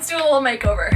let's do a little makeover.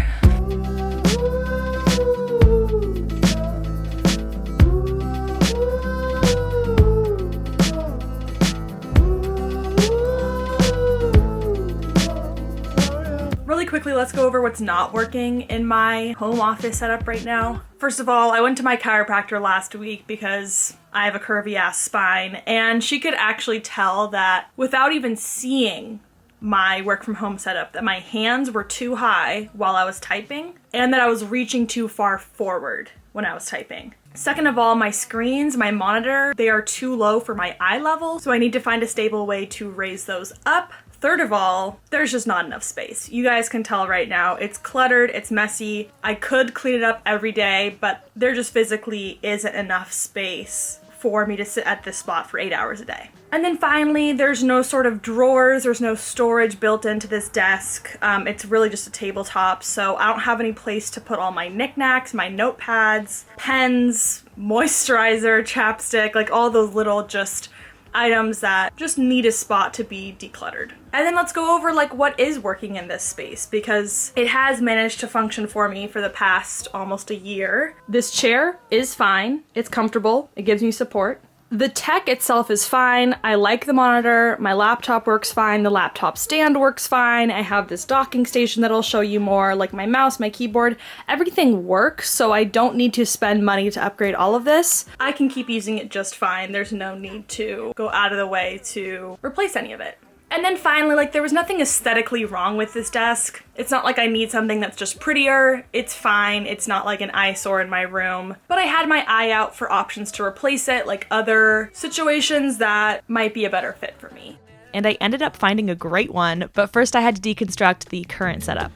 Really quickly, let's go over what's not working in my home office setup right now. First of all, I went to my chiropractor last week because I have a curvy ass spine, and she could actually tell that without even seeing my work from home setup, that my hands were too high while I was typing and that I was reaching too far forward when I was typing. Second of all, my screens, my monitor, they are too low for my eye level, so I need to find a stable way to raise those up. Third of all, there's just not enough space. You guys can tell right now, it's cluttered, it's messy. I could clean it up every day, but there just physically isn't enough space for me to sit at this spot for 8 hours a day. And then finally, there's no sort of drawers, there's no storage built into this desk. It's really just a tabletop, so I don't have any place to put all my knickknacks, my notepads, pens, moisturizer, chapstick, like all those little just items that just need a spot to be decluttered. And then let's go over like what is working in this space, because it has managed to function for me for the past almost a year. This chair is fine. It's comfortable. It gives me support. The tech itself is fine. I like the monitor. My laptop works fine. The laptop stand works fine. I have this docking station that I'll show you more, like my mouse, my keyboard. Everything works, so I don't need to spend money to upgrade all of this. I can keep using it just fine. There's no need to go out of the way to replace any of it. And then finally, like, there was nothing aesthetically wrong with this desk. It's not like I need something that's just prettier. It's fine. It's not like an eyesore in my room. But I had my eye out for options to replace it, like other situations that might be a better fit for me. And I ended up finding a great one, but first I had to deconstruct the current setup.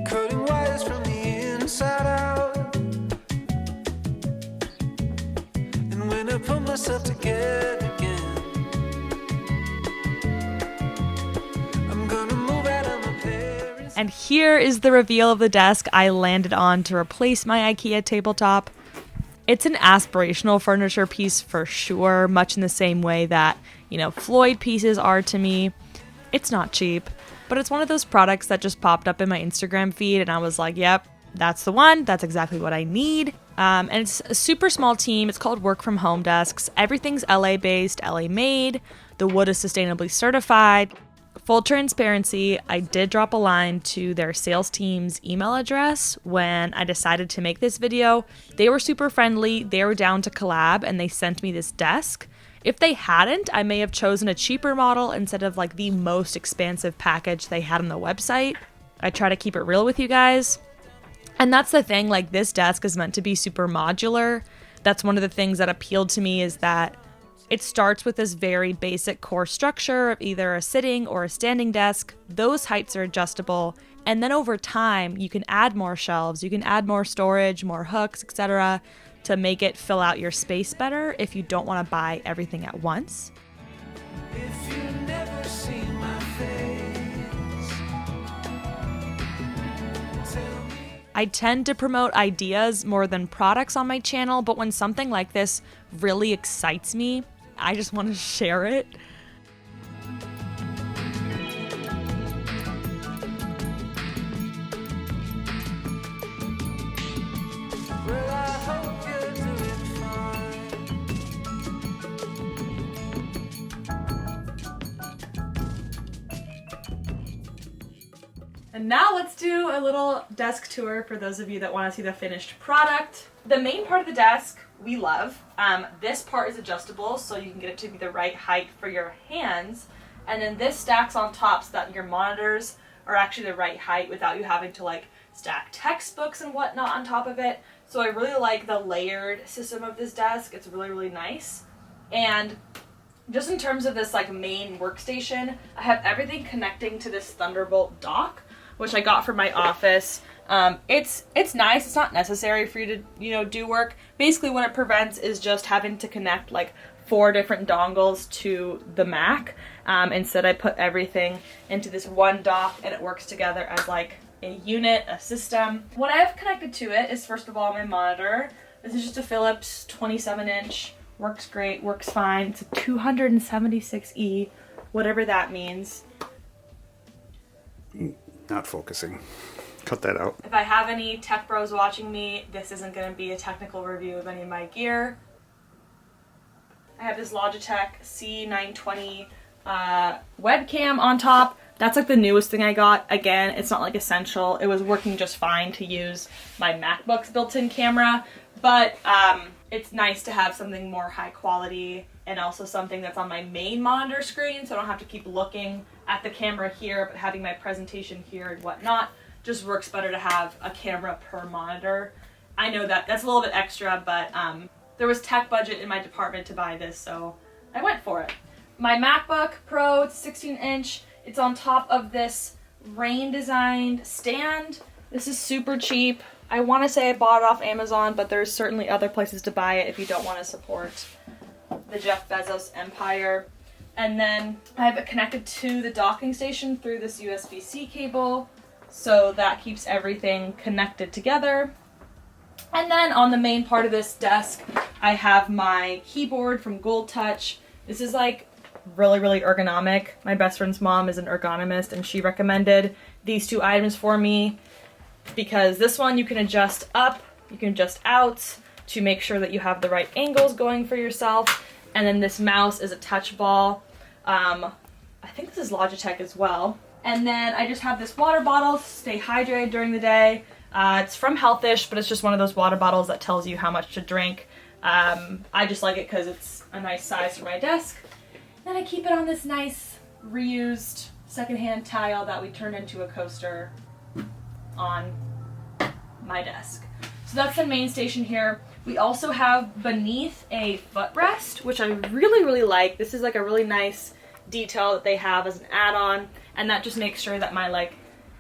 Cutting wires from the inside out. And when I put myself together again, and here is the reveal of the desk I landed on to replace my IKEA tabletop. It's an aspirational furniture piece for sure, much in the same way that, Floyd pieces are to me. It's not cheap, but it's one of those products that just popped up in my Instagram feed and I was like, yep, that's the one. That's exactly what I need. And it's a super small team. It's called Work From Home Desks. Everything's LA based, LA made. The wood is sustainably certified. Full transparency, I did drop a line to their sales team's email address when I decided to make this video. They were super friendly, they were down to collab, and they sent me this desk. If they hadn't, I may have chosen a cheaper model instead of like the most expansive package they had on the website. I try to keep it real with you guys. And that's the thing, like this desk is meant to be super modular. That's one of the things that appealed to me, is that it starts with this very basic core structure of either a sitting or a standing desk. Those heights are adjustable. And then over time, you can add more shelves, you can add more storage, more hooks, etc. to make it fill out your space better if you don't want to buy everything at once. if you never see my face, tell me. I tend to promote ideas more than products on my channel, but when something like this really excites me, I just want to share it. Well, I hope you're doing fine. And now let's do a little desk tour for those of you that want to see the finished product. The main part of the desk we love. This part is adjustable, so you can get it to be the right height for your hands. And then this stacks on top so that your monitors are actually the right height without you having to like stack textbooks and whatnot on top of it. So I really like the layered system of this desk. It's really, really nice. And just in terms of this like main workstation, I have everything connecting to this Thunderbolt dock, which I got from my office. It's nice. It's not necessary for you to, do work. Basically what it prevents is just having to connect like 4 different dongles to the Mac. Instead I put everything into this one dock and it works together as like a unit, a system. What I have connected to it is first of all my monitor. This is just a Philips 27-inch. Works great, works fine. It's a 276E, whatever that means. Not focusing. cut that out. If I have any tech bros watching me, this isn't going to be a technical review of any of my gear. I have this Logitech C920 webcam on top. That's like the newest thing I got. Again, it's not like essential. It was working just fine to use my MacBook's built-in camera, but it's nice to have something more high quality and also something that's on my main monitor screen, so I don't have to keep looking at the camera here, but having my presentation here and whatnot just works better to have a camera per monitor. I know that that's a little bit extra, but there was tech budget in my department to buy this, so I went for it. My MacBook Pro, it's 16-inch. It's on top of this rain designed stand. This is super cheap. I want to say I bought it off Amazon, but there's certainly other places to buy it if you don't want to support the Jeff Bezos empire. And then I have it connected to the docking station through this USB-C cable, so that keeps everything connected together. And then on the main part of this desk, I have my keyboard from Gold Touch. This is like really ergonomic. My best friend's mom is an ergonomist, and she recommended these two items for me because this one you can adjust up, you can adjust out to make sure that you have the right angles going for yourself. And then this mouse is a touch ball. I think this is Logitech as well. And then I just have this water bottle to stay hydrated during the day. It's from Healthish, but it's just one of those water bottles that tells you how much to drink. I just like it because it's a nice size for my desk. Then I keep it on this nice reused secondhand tile that we turned into a coaster on my desk. So that's the main station here. We also have beneath a footrest, which I really like. This is like a really nice detail that they have as an add-on, and that just makes sure that my like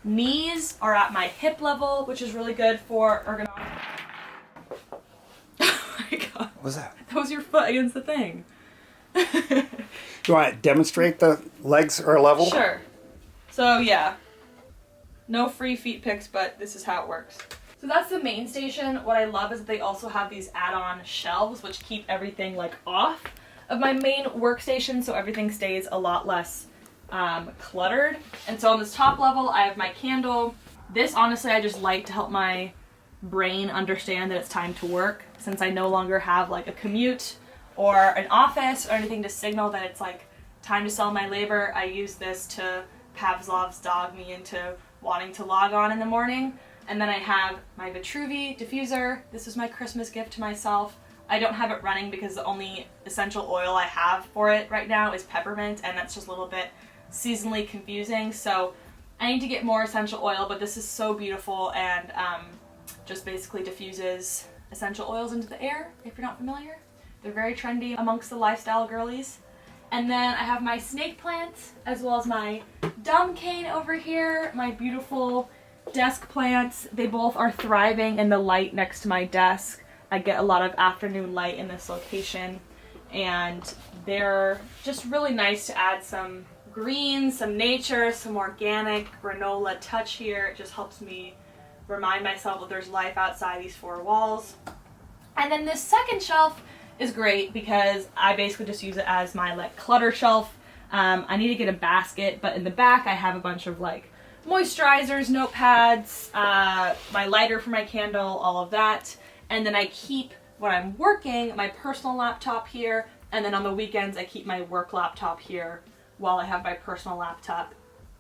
knees are at my hip level, which is really good for ergonomics. Oh my god. What was that? That was your foot against the thing. Do you want to demonstrate the legs are level? Sure. So yeah, no free feet pics, but this is how it works. So that's the main station. What I love is that they also have these add-on shelves which keep everything like off of my main workstation, so everything stays a lot less cluttered. And so on this top level, I have my candle. This honestly I just like to help my brain understand that it's time to work, since I no longer have like a commute or an office or anything to signal that it's like time to sell my labor. I use this to Pavlov's dog me into wanting to log on in the morning. And then I have my Vitruvi diffuser. This is my Christmas gift to myself. I don't have it running because the only essential oil I have for it right now is peppermint, and that's just a little bit seasonally confusing. So I need to get more essential oil, but this is so beautiful and just basically diffuses essential oils into the air, if you're not familiar. They're very trendy amongst the lifestyle girlies. And then I have my snake plant, as well as my dumb cane over here, my beautiful desk plants. They both are thriving in the light next to my desk. I get a lot of afternoon light in this location, and they're just really nice to add some green, some nature, some organic granola touch here. It just helps me remind myself that there's life outside these four walls. And then this second shelf is great because I basically just use it as my like clutter shelf. I need to get a basket, but in the back I have a bunch of like moisturizers, notepads, my lighter for my candle, all of that. And then I keep, when I'm working, my personal laptop here, and then on the weekends I keep my work laptop here while I have my personal laptop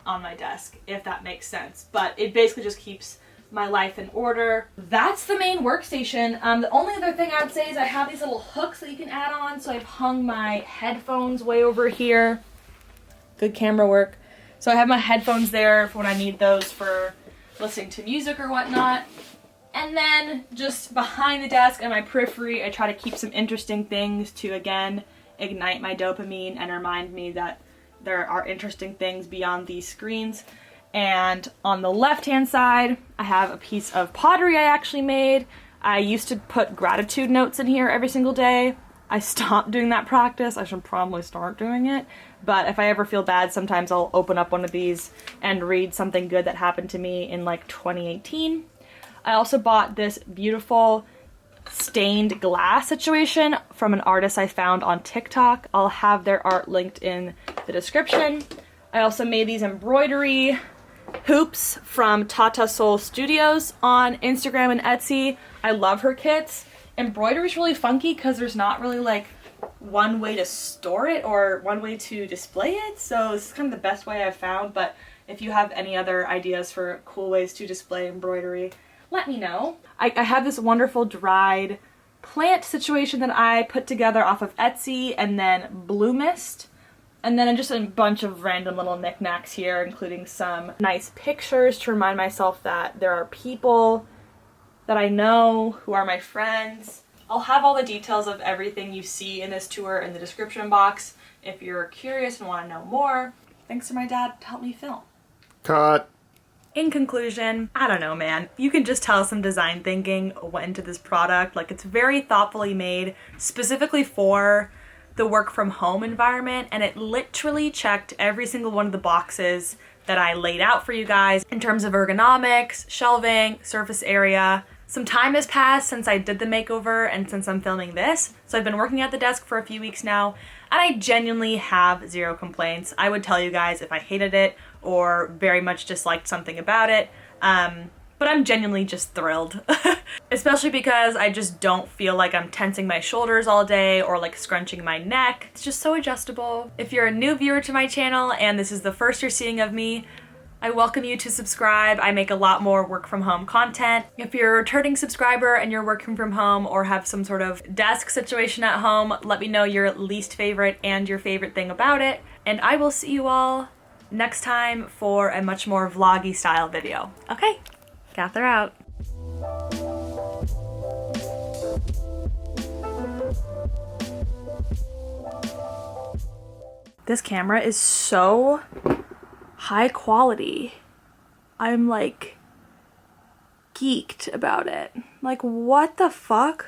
on my desk, if that makes sense. But it basically just keeps my life in order. That's the main workstation. The only other thing I would say is I have these little hooks that you can add on, so I've hung my headphones way over here. Good camera work. So I have my headphones there for when I need those for listening to music or whatnot. And then just behind the desk and my periphery, I try to keep some interesting things to, again, ignite my dopamine and remind me that there are interesting things beyond these screens. And on the left-hand side, I have a piece of pottery I actually made. I used to put gratitude notes in here every single day. I stopped doing that practice. I should probably start doing it. But if I ever feel bad, sometimes I'll open up one of these and read something good that happened to me in like 2018. I also bought this beautiful stained glass situation from an artist I found on TikTok. I'll have their art linked in the description. I also made these embroidery Hoops from Tata Soul Studios on Instagram and Etsy. I love her kits. Embroidery is really funky because there's not really like one way to store it or one way to display it, so this is kind of the best way I've found. But if you have any other ideas for cool ways to display embroidery, let me know. I have this wonderful dried plant situation that I put together off of Etsy, and then Blue Mist, and then just a bunch of random little knickknacks here, including some nice pictures to remind myself that there are people that I know who are my friends. I'll have all the details of everything you see in this tour in the description box if you're curious and want to know more. Thanks to my dad to help me film. Cut. In conclusion, I don't know, man. You can just tell some design thinking went into this product. Like, it's very thoughtfully made specifically for the work from home environment, and it literally checked every single one of the boxes that I laid out for you guys in terms of ergonomics, shelving, surface area. Some time has passed since I did the makeover and since I'm filming this, so I've been working at the desk for a few weeks now, and I genuinely have zero complaints. I would tell you guys if I hated it or very much disliked something about it, but I'm genuinely just thrilled. Especially because I just don't feel like I'm tensing my shoulders all day or like scrunching my neck. It's just so adjustable. If you're a new viewer to my channel and this is the first you're seeing of me, I welcome you to subscribe. I make a lot more work from home content. If you're a returning subscriber and you're working from home or have some sort of desk situation at home, let me know your least favorite and your favorite thing about it. And I will see you all next time for a much more vloggy style video. Okay, Katherout. This camera is so high quality. I'm like geeked about it. Like, what the fuck?